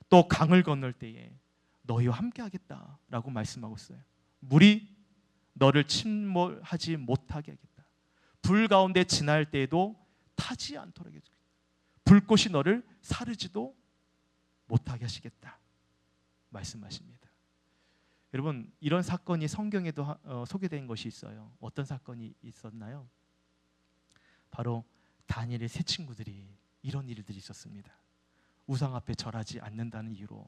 또 강을 건널 때에 너희와 함께 하겠다라고 말씀하고 있어요. 물이 너를 침몰하지 못하게 하겠다. 불 가운데 지날 때에도 타지 않도록 해주겠다. 불꽃이 너를 사르지도 못하게 하시겠다 말씀하십니다. 여러분, 이런 사건이 성경에도 소개된 것이 있어요. 어떤 사건이 있었나요? 바로 다니엘의 세 친구들이 이런 일들이 있었습니다. 우상 앞에 절하지 않는다는 이유로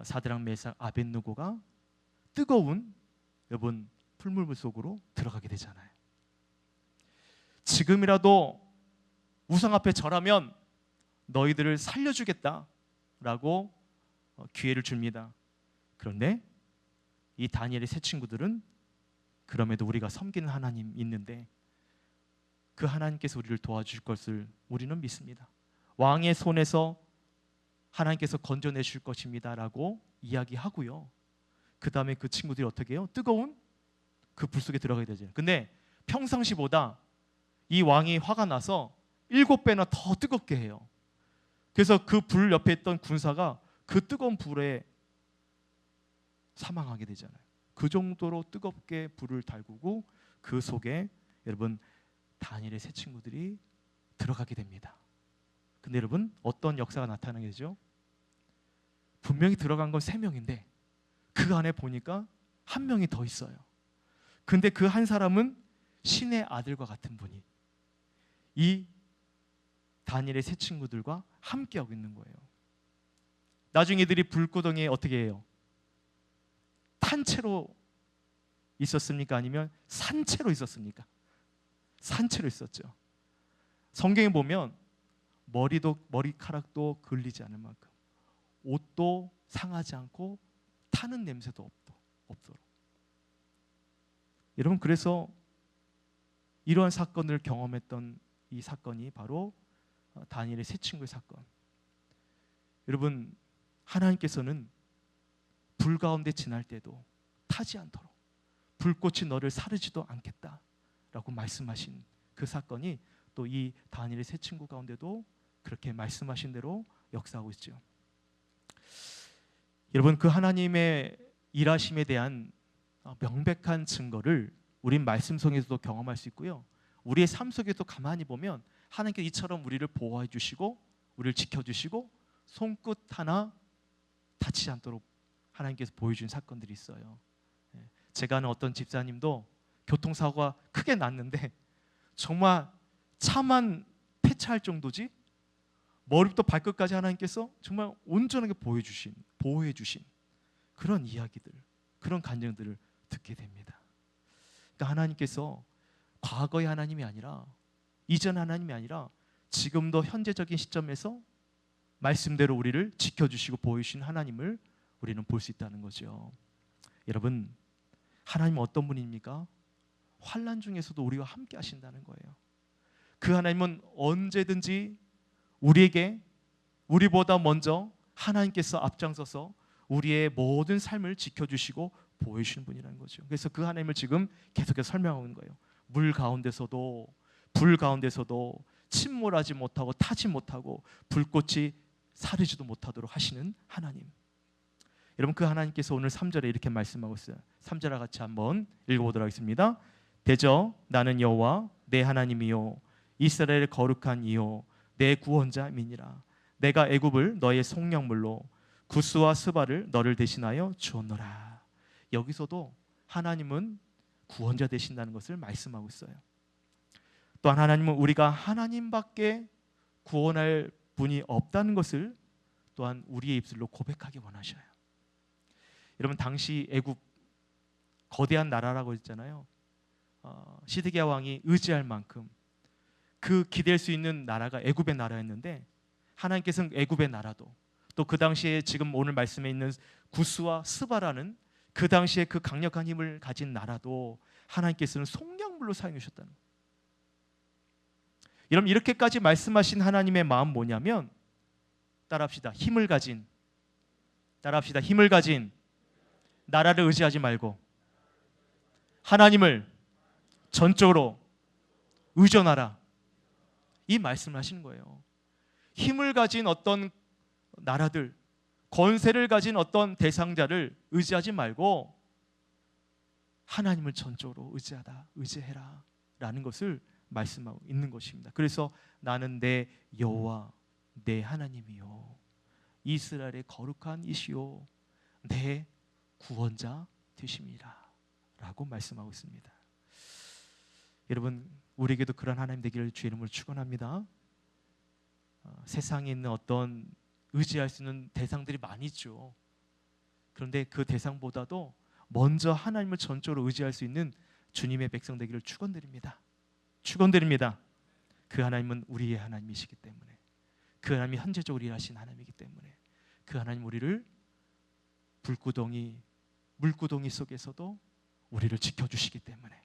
사드락 메삭 아벳느고가 뜨거운 여러분 풀물 속으로 들어가게 되잖아요. 지금이라도 우상 앞에 절하면 너희들을 살려주겠다라고 기회를 줍니다. 그런데 이 다니엘의 세 친구들은 그럼에도 우리가 섬기는 하나님 있는데 그 하나님께서 우리를 도와주실 것을 우리는 믿습니다. 왕의 손에서 하나님께서 건져내실 것입니다라고 이야기하고요. 그 다음에 그 친구들이 어떻게 해요? 뜨거운 그 불 속에 들어가게 되죠. 근데 평상시보다 이 왕이 화가 나서 7배나 더 뜨겁게 해요. 그래서 그 불 옆에 있던 군사가 그 뜨거운 불에 사망하게 되잖아요. 그 정도로 뜨겁게 불을 달구고 그 속에 여러분 다니엘의 세 친구들이 들어가게 됩니다. 근데 여러분 어떤 역사가 나타나게 되죠? 분명히 들어간 건 3명인데 그 안에 보니까 1명이 더 있어요. 근데 그 한 사람은 신의 아들과 같은 분이 이 다니엘의 세 친구들과 함께하고 있는 거예요. 나중에 이들이 불구덩이에 어떻게 해요? 탄 채로 있었습니까? 아니면 산채로 있었습니까? 산채로 있었죠. 성경에 보면 머리카락도 걸리지 않을 만큼 옷도 상하지 않고 타는 냄새도 없도록. 여러분, 그래서 이러한 사건을 경험했던 이 사건이 바로 다니엘의 세 친구의 사건. 여러분, 하나님께서는 불 가운데 지날 때도 타지 않도록 불꽃이 너를 사르지도 않겠다라고 말씀하신 그 사건이 또 이 다니엘의 세 친구 가운데도 그렇게 말씀하신 대로 역사하고 있죠. 여러분, 그 하나님의 일하심에 대한 명백한 증거를 우린 말씀 속에서도 경험할 수 있고요, 우리의 삶 속에도 가만히 보면 하나님께서 이처럼 우리를 보호해 주시고 우리를 지켜주시고 손끝 하나 다치지 않도록 하나님께서 보여준 사건들이 있어요. 제가 아는 어떤 집사님도 교통사고가 크게 났는데 정말 차만 폐차할 정도지 머리부터 발끝까지 하나님께서 정말 온전하게 보호해 주신 그런 이야기들, 그런 간증들을 듣게 됩니다. 그러니까 하나님께서 과거의 하나님이 아니라, 이전 하나님이 아니라 지금도 현재적인 시점에서 말씀대로 우리를 지켜주시고 보여주신 하나님을 우리는 볼 수 있다는 거죠. 여러분, 하나님은 어떤 분입니까? 환난 중에서도 우리와 함께 하신다는 거예요. 그 하나님은 언제든지 우리에게, 우리보다 먼저 하나님께서 앞장서서 우리의 모든 삶을 지켜주시고 보여주시는 분이라는 거죠. 그래서 그 하나님을 지금 계속해서 설명하는 거예요. 물 가운데서도, 불 가운데서도 침몰하지 못하고 타지 못하고 불꽃이 사르지도 못하도록 하시는 하나님. 여러분, 그 하나님께서 오늘 3절에 이렇게 말씀하고 있어요. 3절과 같이 한번 읽어보도록 하겠습니다. 대저 나는 여호와 내 하나님이요 이스라엘의 거룩한 이요 내 구원자이니라. 내가 애굽을 너의 속량물로 구스와 스바를 너를 대신하여 주었노라. 여기서도 하나님은 구원자 되신다는 것을 말씀하고 있어요. 또한 하나님은 우리가 하나님밖에 구원할 분이 없다는 것을 또한 우리의 입술로 고백하기 원하셔요. 여러분, 당시 애굽 거대한 나라라고 했잖아요. 시드기야 왕이 의지할 만큼 그 기댈 수 있는 나라가 애굽의 나라였는데, 하나님께서는 애굽의 나라도 또 그 당시에 지금 오늘 말씀에 있는 구스와 스바라는 그 당시에 그 강력한 힘을 가진 나라도 하나님께서는 속량물로 사용해 주셨다는 거예요. 여러분, 이렇게까지 말씀하신 하나님의 마음 뭐냐면, 따라합시다. 힘을 가진 나라를 의지하지 말고 하나님을 전적으로 의존하라, 이 말씀을 하시는 거예요. 힘을 가진 어떤 나라들, 권세를 가진 어떤 대상자를 의지하지 말고 하나님을 전적으로 의지해라 라는 것을 말씀하고 있는 것입니다. 그래서 나는 내 여호와 내 하나님이요 이스라엘의 거룩한 이시요 내 구원자 되심이라 라고 말씀하고 있습니다. 여러분, 우리에게도 그런 하나님 되기를 주의 이름으로 축원합니다. 세상에 있는 어떤 의지할 수 있는 대상들이 많이 있죠. 그런데 그 대상보다도 먼저 하나님을 전적으로 의지할 수 있는 주님의 백성 되기를 축원드립니다. 그 하나님은 우리의 하나님이시기 때문에, 그 하나님이 현재적으로 일하신 하나님이기 때문에, 그 하나님 우리를 물구덩이 속에서도 우리를 지켜주시기 때문에,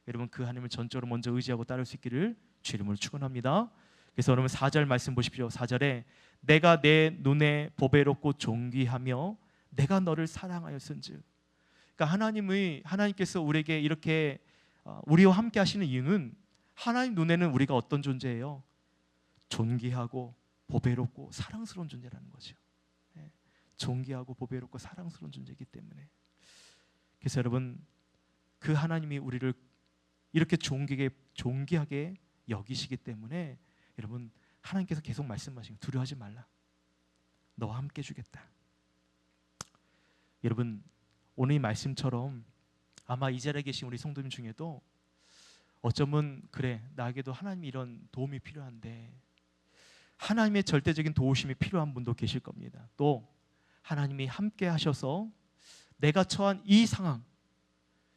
여러분, 그 하나님을 전적으로 먼저 의지하고 따를 수 있기를 주의 이름으로 축원합니다. 그래서 여러분 4절 말씀 보십시오. 4절에 내가 내 눈에 보배롭고 존귀하며 내가 너를 사랑하였은즉. 그러니까 하나님께서 우리에게 이렇게 우리와 함께 하시는 이유는, 하나님 눈에는 우리가 어떤 존재예요? 존귀하고 보배롭고 사랑스러운 존재라는 거죠. 존귀하고 보배롭고 사랑스러운 존재이기 때문에. 그래서 여러분, 그 하나님이 우리를 이렇게 존귀하게 여기시기 때문에, 여러분, 하나님께서 계속 말씀하시고 두려워하지 말라, 너와 함께 주겠다. 여러분, 오늘 이 말씀처럼 아마 이 자리에 계신 우리 성도님 중에도 어쩌면 그래, 나에게도 하나님이 이런 도움이 필요한데, 하나님의 절대적인 도우심이 필요한 분도 계실 겁니다. 또 하나님이 함께 하셔서 내가 처한 이 상황,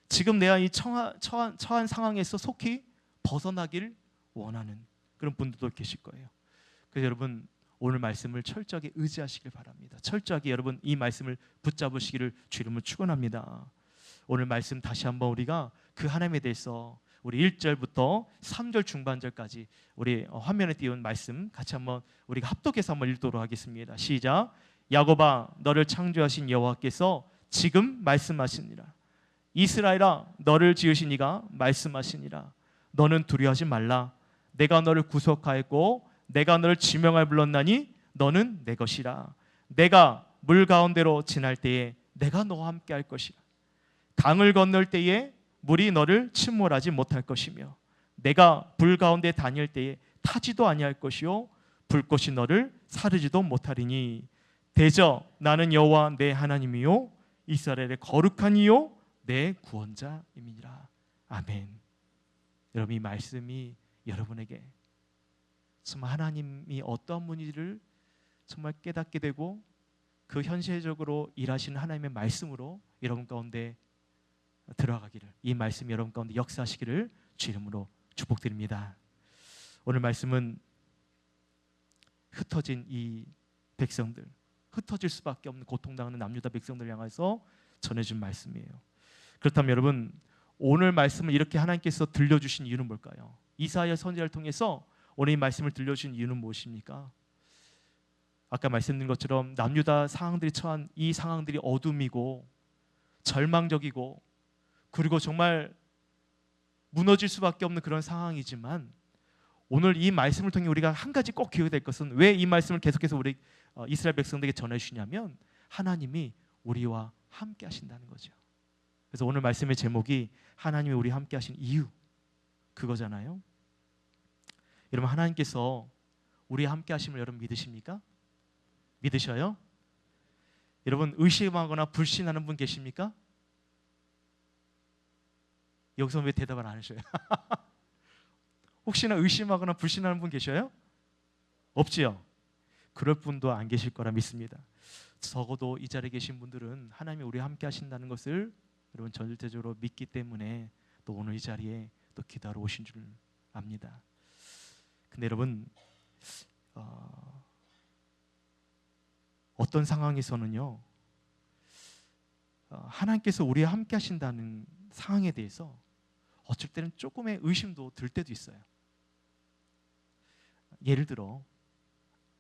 지금 내가 이 처한 상황에서 속히 벗어나길 원하는 그런 분들도 계실 거예요. 그래서 여러분, 오늘 말씀을 철저하게 의지하시길 바랍니다. 철저하게 여러분 이 말씀을 붙잡으시기를 주 이름으로 축원합니다. 오늘 말씀 다시 한번 우리가 그 하나님에 대해서 우리 1절부터 3절 중반절까지 우리 화면에 띄운 말씀 같이 한번 우리가 합독해서 한번 읽도록 하겠습니다. 시작. 야곱아 너를 창조하신 여호와께서 지금 말씀하시니라. 이스라엘아 너를 지으신 이가 말씀하시니라. 너는 두려워하지 말라. 내가 너를 구속하였고 내가 너를 지명하여 불렀나니 너는 내 것이라. 내가 물 가운데로 지날 때에 내가 너와 함께 할 것이라. 강을 건널 때에 물이 너를 침몰하지 못할 것이며 내가 불 가운데 다닐 때에 타지도 아니할 것이요 불꽃이 너를 사르지도 못하리니 대저 나는 여호와 내 하나님이요 이스라엘의 거룩한 이요 내 구원자임이니라. 아멘. 여러분 이 말씀이 여러분에게 정말 하나님이 어떠한 분인지를 정말 깨닫게 되고 그 현실적으로 일하시는 하나님의 말씀으로 여러분 가운데 들어가기를, 이 말씀이 여러분 가운데 역사하시기를 주 이름으로 축복드립니다. 오늘 말씀은 흩어진 이 백성들, 흩어질 수밖에 없는 고통당하는 남유다 백성들을 향해서 전해준 말씀이에요. 그렇다면 여러분 오늘 말씀을 이렇게 하나님께서 들려주신 이유는 뭘까요? 이사야 선지자를 통해서 오늘 이 말씀을 들려주신 이유는 무엇입니까? 아까 말씀드린 것처럼 남유다 상황들이 처한 이 상황들이 어둠이고 절망적이고 그리고 정말 무너질 수밖에 없는 그런 상황이지만 오늘 이 말씀을 통해 우리가 한 가지 꼭 기억해야 될 것은 왜 이 말씀을 계속해서 우리 이스라엘 백성들에게 전해주시냐면 하나님이 우리와 함께 하신다는 거죠. 그래서 오늘 말씀의 제목이 하나님이 우리와 함께 하신 이유, 그거잖아요. 여러분 하나님께서 우리와 함께 하심을 여러분 믿으십니까? 믿으셔요? 여러분 의심하거나 불신하는 분 계십니까? 여기서 왜 대답을 안 하셔요? 혹시나 의심하거나 불신하는 분 계셔요? 없지요? 그럴 분도 안 계실 거라 믿습니다. 적어도 이 자리에 계신 분들은 하나님이 우리와 함께 하신다는 것을 여러분 절대적으로 믿기 때문에 또 오늘 이 자리에 또 기도하러 오신 줄 압니다. 근데 여러분 어떤 상황에서는요 하나님께서 우리와 함께 하신다는 상황에 대해서 어쩔 때는 조금의 의심도 들 때도 있어요. 예를 들어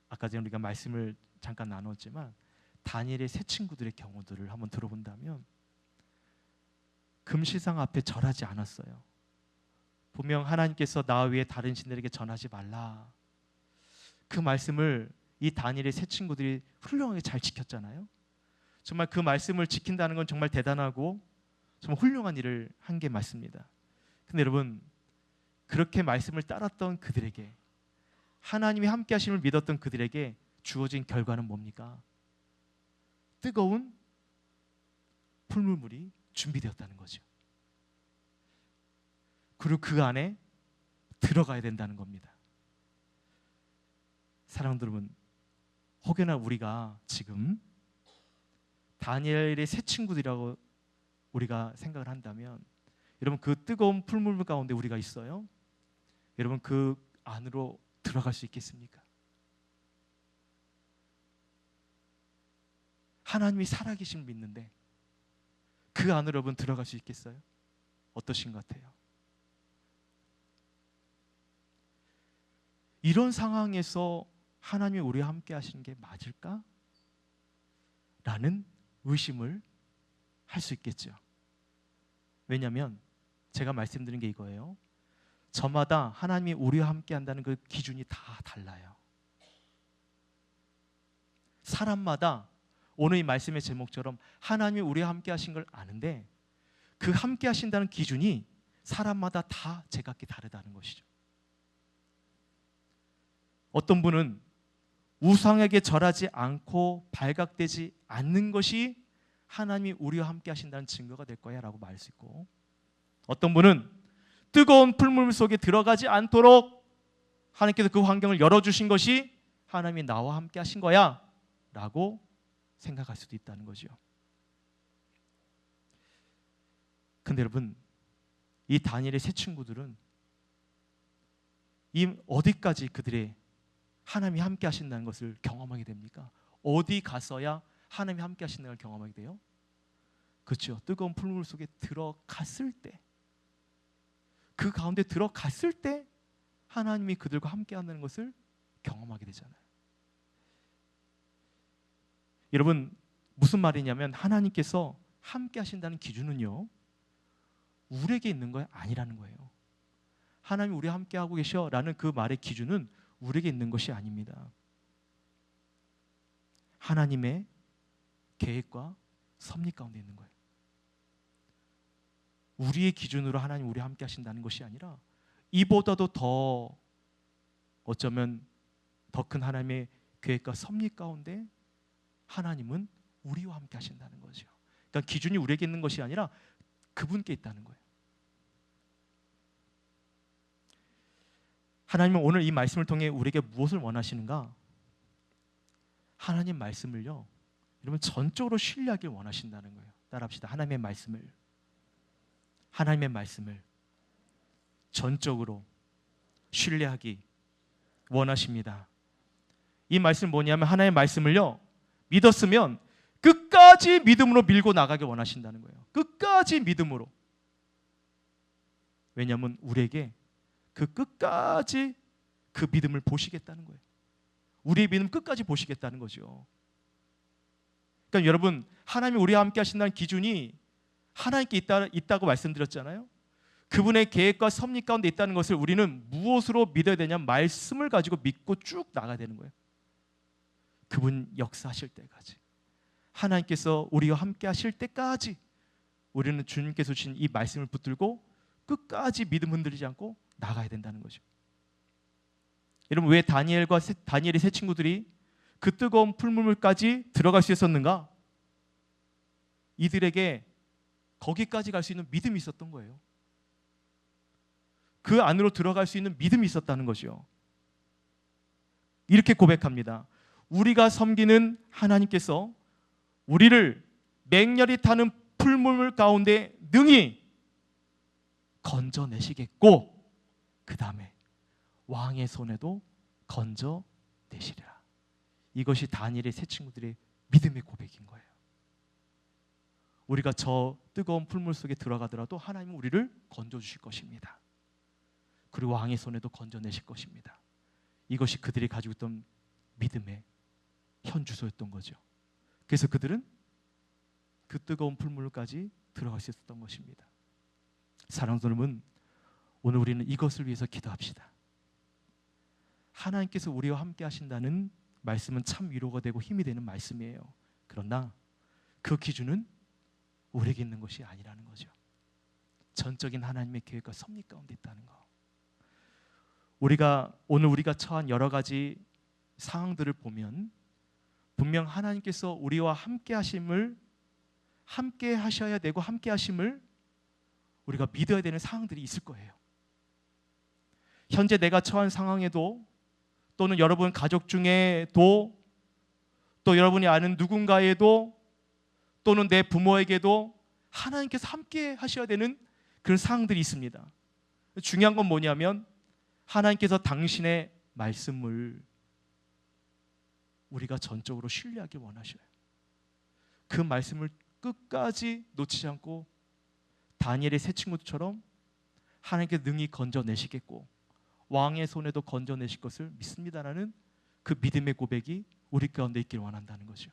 아까 전에 우리가 말씀을 잠깐 나눴지만 다니엘의 세 친구들의 경우들을 한번 들어본다면 금시상 앞에 절하지 않았어요. 분명 하나님께서 나 외에 다른 신들에게 전하지 말라, 그 말씀을 이 다니엘의 세 친구들이 훌륭하게 잘 지켰잖아요. 정말 그 말씀을 지킨다는 건 정말 대단하고 정말 훌륭한 일을 한 게 맞습니다. 근데 여러분 그렇게 말씀을 따랐던 그들에게, 하나님이 함께 하심을 믿었던 그들에게 주어진 결과는 뭡니까? 뜨거운 풀물물이 준비되었다는 거죠. 그리고 그 안에 들어가야 된다는 겁니다. 사랑하는 여러분, 혹여나 우리가 지금 다니엘의 세 친구들이라고 우리가 생각을 한다면 여러분 그 뜨거운 풀물 가운데 우리가 있어요. 여러분 그 안으로 들어갈 수 있겠습니까? 하나님이 살아계심을 믿는데 그 안으로 여러분 들어갈 수 있겠어요? 어떠신 것 같아요? 이런 상황에서 하나님이 우리와 함께 하시는 게 맞을까? 라는 의심을 할 수 있겠죠. 왜냐하면 제가 말씀드린 게 이거예요. 저마다 하나님이 우리와 함께 한다는 그 기준이 다 달라요. 사람마다 오늘 이 말씀의 제목처럼 하나님이 우리와 함께 하신 걸 아는데 그 함께 하신다는 기준이 사람마다 다 제각기 다르다는 것이죠. 어떤 분은 우상에게 절하지 않고 발각되지 않는 것이 하나님이 우리와 함께 하신다는 증거가 될 거야 라고 말할 수 있고, 어떤 분은 뜨거운 풀물 속에 들어가지 않도록 하나님께서 그 환경을 열어주신 것이 하나님이 나와 함께 하신 거야 라고 생각할 수도 있다는 거죠. 근데 여러분 이 다니엘의 세 친구들은 이 어디까지 그들의 하나님이 함께 하신다는 것을 경험하게 됩니까? 어디 가서야 하나님이 함께 하신다는 걸 경험하게 돼요? 그렇죠. 뜨거운 풀물 속에 들어갔을 때 그 가운데 들어갔을 때 하나님이 그들과 함께 한다는 것을 경험하게 되잖아요. 여러분, 무슨 말이냐면 하나님께서 함께 하신다는 기준은요, 우리에게 있는 거 아니라는 거예요. 하나님이 우리와 함께 하고 계셔라는 그 말의 기준은 우리에게 있는 것이 아닙니다. 하나님의 계획과 섭리 가운데 있는 거예요. 우리의 기준으로 하나님 우리와 함께 하신다는 것이 아니라 이보다도 더 어쩌면 더 큰 하나님의 계획과 섭리 가운데 하나님은 우리와 함께 하신다는 거죠. 그러니까 기준이 우리에게 있는 것이 아니라 그분께 있다는 거예요. 하나님은 오늘 이 말씀을 통해 우리에게 무엇을 원하시는가? 하나님 말씀을요, 여러분 전적으로 신뢰하길 원하신다는 거예요. 따라합시다. 하나님의 말씀을 전적으로 신뢰하기 원하십니다. 이 말씀은 뭐냐면 하나님의 말씀을요, 믿었으면 끝까지 믿음으로 밀고 나가길 원하신다는 거예요. 끝까지 믿음으로. 왜냐하면 우리에게 그 끝까지 그 믿음을 보시겠다는 거예요. 우리의 믿음 끝까지 보시겠다는 거죠. 그러니까 여러분, 하나님이 우리와 함께 하신다는 기준이 하나님께 있다고 말씀드렸잖아요. 그분의 계획과 섭리 가운데 있다는 것을 우리는 무엇으로 믿어야 되냐면 말씀을 가지고 믿고 쭉 나가야 되는 거예요. 그분 역사하실 때까지, 하나님께서 우리와 함께 하실 때까지 우리는 주님께서 주신 이 말씀을 붙들고 끝까지 믿음 흔들리지 않고 나가야 된다는 거죠. 여러분, 왜 다니엘의 세 친구들이 그 뜨거운 풀물까지 들어갈 수 있었는가? 이들에게 거기까지 갈 수 있는 믿음이 있었던 거예요. 그 안으로 들어갈 수 있는 믿음이 있었다는 거죠. 이렇게 고백합니다. 우리가 섬기는 하나님께서 우리를 맹렬히 타는 풀물 가운데 능히 건져내시겠고 그 다음에 왕의 손에도 건져내시리라. 이것이 다니엘의 세 친구들의 믿음의 고백인 거예요. 우리가 저 뜨거운 풀물 속에 들어가더라도 하나님은 우리를 건져주실 것입니다. 그리고 왕의 손에도 건져내실 것입니다. 이것이 그들이 가지고 있던 믿음의 현주소였던 거죠. 그래서 그들은 그 뜨거운 풀물까지 들어갈 수 있었던 것입니다. 사랑하는 여러분, 오늘 우리는 이것을 위해서 기도합시다. 하나님께서 우리와 함께 하신다는 말씀은 참 위로가 되고 힘이 되는 말씀이에요. 그러나 그 기준은 우리에게 있는 것이 아니라는 거죠. 전적인 하나님의 계획과 섭리 가운데 있다는 거. 오늘 우리가 처한 여러 가지 상황들을 보면 분명 하나님께서 우리와 함께 하심을, 함께 하셔야 되고 함께 하심을 우리가 믿어야 되는 상황들이 있을 거예요. 현재 내가 처한 상황에도, 또는 여러분 가족 중에도, 또 여러분이 아는 누군가에도, 또는 내 부모에게도 하나님께서 함께 하셔야 되는 그런 상황들이 있습니다. 중요한 건 뭐냐면 하나님께서 당신의 말씀을 우리가 전적으로 신뢰하길 원하셔요. 그 말씀을 끝까지 놓치지 않고 다니엘의 세 친구들처럼 하나님께 능히 건져내시겠고 왕의 손에도 건져내실 것을 믿습니다라는 그 믿음의 고백이 우리 가운데 있길 원한다는 거죠.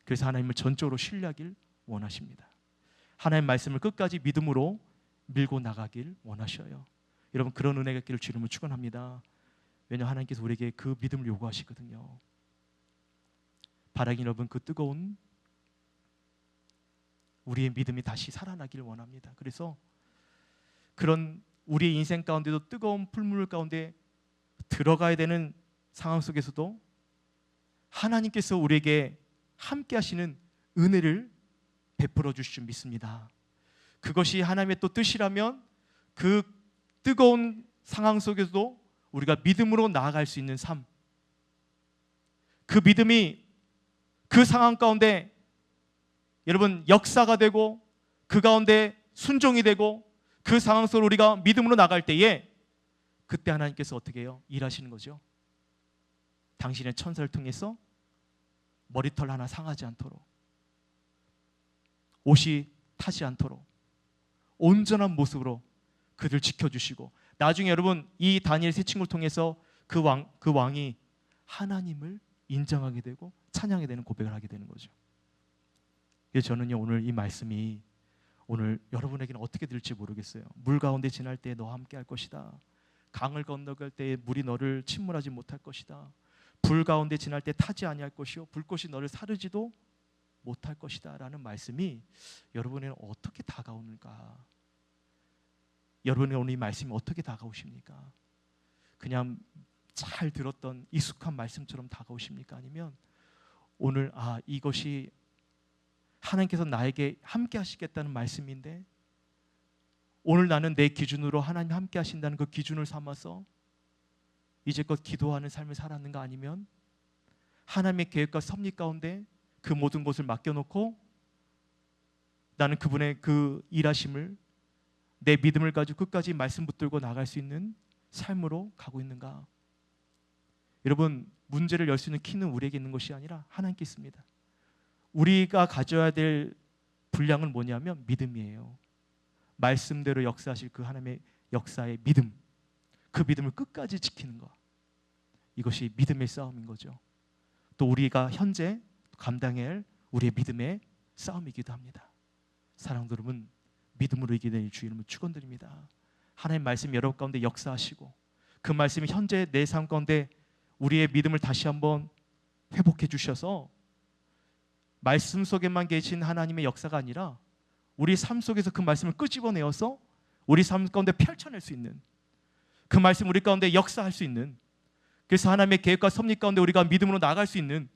그래서 하나님을 전적으로 신뢰하길 원하십니다. 하나님의 말씀을 끝까지 믿음으로 밀고 나가길 원하셔요. 여러분, 그런 은혜가 있기를 주님을 축원합니다. 왜냐하면 하나님께서 우리에게 그 믿음을 요구하시거든요. 바라기 여러분, 그 뜨거운 우리의 믿음이 다시 살아나기를 원합니다. 그래서 그런 우리의 인생 가운데도 뜨거운 풀물 가운데 들어가야 되는 상황 속에서도 하나님께서 우리에게 함께 하시는 은혜를 베풀어 주실 줄 믿습니다. 그것이 하나님의 또 뜻이라면 그 뜨거운 상황 속에서도 우리가 믿음으로 나아갈 수 있는 삶, 그 믿음이 그 상황 가운데 여러분 역사가 되고 그 가운데 순종이 되고 그 상황 속으로 우리가 믿음으로 나갈 때에 그때 하나님께서 어떻게 해요? 일하시는 거죠. 당신의 천사를 통해서 머리털 하나 상하지 않도록, 옷이 타지 않도록 온전한 모습으로 그들 지켜주시고, 나중에 여러분 이 다니엘 세 친구를 통해서 그 왕이 하나님을 인정하게 되고 찬양하게 되는 고백을 하게 되는 거죠. 그래서 저는요, 오늘 이 말씀이 오늘 여러분에게는 어떻게 들릴지 모르겠어요. 물 가운데 지날 때 너와 함께 할 것이다. 강을 건너갈 때 물이 너를 침몰하지 못할 것이다. 불 가운데 지날 때 타지 아니할 것이요 불꽃이 너를 사르지도 못할 것이다 라는 말씀이 여러분에게는 어떻게 다가오는가? 여러분의 오늘 이 말씀이 어떻게 다가오십니까? 그냥 잘 들었던 익숙한 말씀처럼 다가오십니까? 아니면 오늘 이것이 하나님께서 나에게 함께 하시겠다는 말씀인데 오늘 나는 내 기준으로 하나님 함께 하신다는 그 기준을 삼아서 이제껏 기도하는 삶을 살았는가? 아니면 하나님의 계획과 섭리 가운데 그 모든 것을 맡겨놓고 나는 그분의 그 일하심을 내 믿음을 가지고 끝까지 말씀 붙들고 나갈 수 있는 삶으로 가고 있는가? 여러분, 문제를 열 수 있는 키는 우리에게 있는 것이 아니라 하나님께 있습니다. 우리가 가져야 될 분량은 뭐냐면 믿음이에요. 말씀대로 역사하실 그 하나님의 역사의 믿음, 그 믿음을 끝까지 지키는 것, 이것이 믿음의 싸움인 거죠. 또 우리가 현재 감당해야 할 우리의 믿음의 싸움이기도 합니다. 사랑하는 여러분, 믿음으로 이기게 될 주 이름을 축원드립니다. 하나님 말씀 여러분 가운데 역사하시고 그 말씀이 현재 내 삶 가운데 우리의 믿음을 다시 한번 회복해 주셔서 말씀 속에만 계신 하나님의 역사가 아니라 우리 삶 속에서 그 말씀을 끄집어내어서 우리 삶 가운데 펼쳐낼 수 있는, 그 말씀 우리 가운데 역사할 수 있는, 그래서 하나님의 계획과 섭리 가운데 우리가 믿음으로 나아갈 수 있는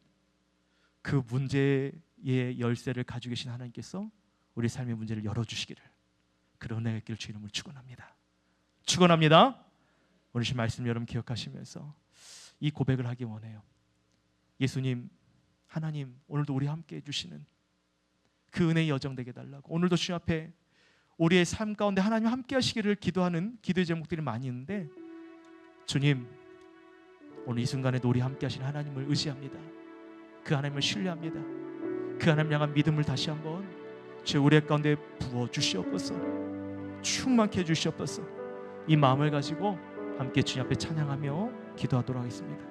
그 문제의 열쇠를 가지고 계신 하나님께서 우리 삶의 문제를 열어주시기를, 그런 은혜가 있기를 주 이름으로 축원합니다. 축원합니다. 오늘 이 말씀 여러분 기억하시면서 이 고백을 하기 원해요. 예수님, 하나님, 오늘도 우리 함께 해주시는 그 은혜의 여정 되게 달라고, 오늘도 주님 앞에 우리의 삶 가운데 하나님 함께 하시기를 기도하는 기도의 제목들이 많이 있는데, 주님, 오늘 이 순간에도 우리 함께 하시는 하나님을 의지합니다. 그 하나님을 신뢰합니다. 그 하나님 향한 믿음을 다시 한번 제 우리 가운데 부어주시옵소서, 충만케 해주시옵소서. 이 마음을 가지고 함께 주님 앞에 찬양하며 기도하도록 하겠습니다.